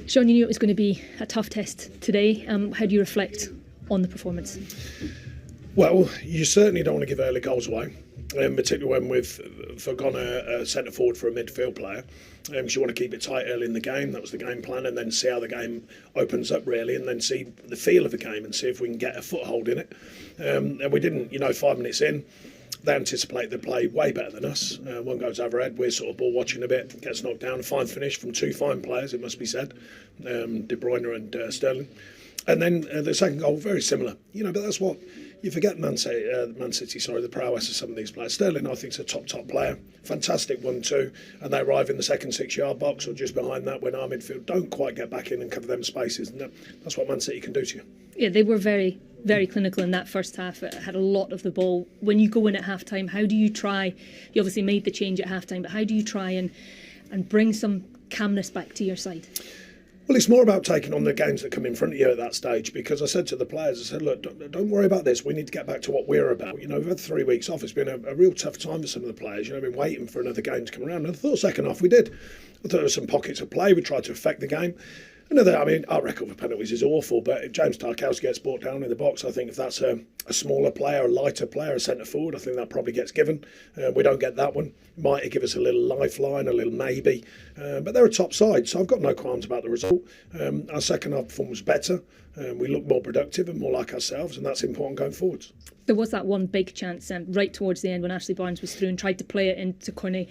Sean, you knew it was going to be a tough test today. How do you reflect on the performance? Well, you certainly don't want to give early goals away, particularly when we've forgone a centre forward for a midfield player. Because you want to keep it tight early in the game. That was the game plan, and then see how the game opens up really, and then see the feel of the game and see if we can get a foothold in it. And we didn't. 5 minutes in, they anticipate they play way better than us. One goes over head, we're sort of ball watching a bit, gets knocked down. A fine finish from two fine players, it must be said, De Bruyne and Sterling. And then the second goal, very similar. But that's what you forget. Man City, the prowess of some of these players. Sterling, I think, is a top player. Fantastic 1-2, and they arrive in the second 6-yard box or just behind that when our midfield don't quite get back in and cover them spaces. And that's what Man City can do to you. Yeah, they were very, very clinical in that first half. It had a lot of the ball. When you go in at half time, how do you try? You obviously made the change at half time, but how do you try and bring some calmness back to your side? Well, it's more about taking on the games that come in front of you at that stage, because I said to the players, I said, look, don't worry about this. We need to get back to what we're about. We've had 3 weeks off. It's been a real tough time for some of the players. Been waiting for another game to come around. And I thought second half we did. I thought there were some pockets of play. We tried to affect the game. Our record for penalties is awful, but if James Tarkowski gets brought down in the box, I think if that's a smaller player, a lighter player, a centre forward, I think that probably gets given. We don't get that one. Might give us a little lifeline, a little maybe. But they're a top side, so I've got no qualms about the result. Our second half performance was better. We look more productive and more like ourselves, and that's important going forwards. There was that one big chance right towards the end when Ashley Barnes was through and tried to play it into Cornet.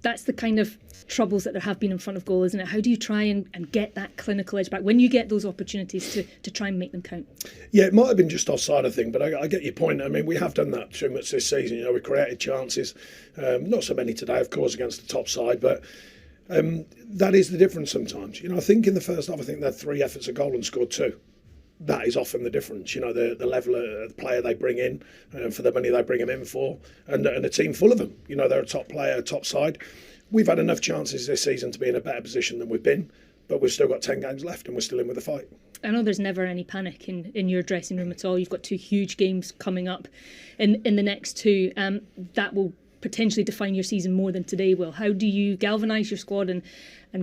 That's the kind of troubles that there have been in front of goal, isn't it? How do you try and get that clinical edge back when you get those opportunities to try and make them count? Yeah, it might have been just offside, I think, but I get your point. We have done that too much this season. We created chances, not so many today, of course, against the top side, but that is the difference sometimes. I think in the first half, I think they had 3 efforts at goal and scored 2. That is often the difference, the level of the player they bring in for the money they bring them in for, and a team full of them. They're a top player, top side. We've had enough chances this season to be in a better position than we've been, but we've still got 10 games left and we're still in with the fight. I know there's never any panic in your dressing room at all. You've got 2 huge games coming up in the next 2. That will potentially define your season more than today will. How do you galvanise your squad and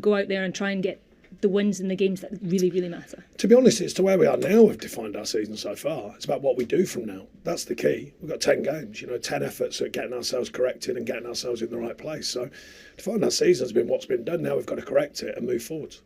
go out there and try and get the wins in the games that really, really matter? To be honest, it's to where we are now we've defined our season so far. It's about what we do from now. That's the key. We've got 10 games, 10 efforts at getting ourselves corrected and getting ourselves in the right place. So to find our season has been what's been done. Now we've got to correct it and move forwards.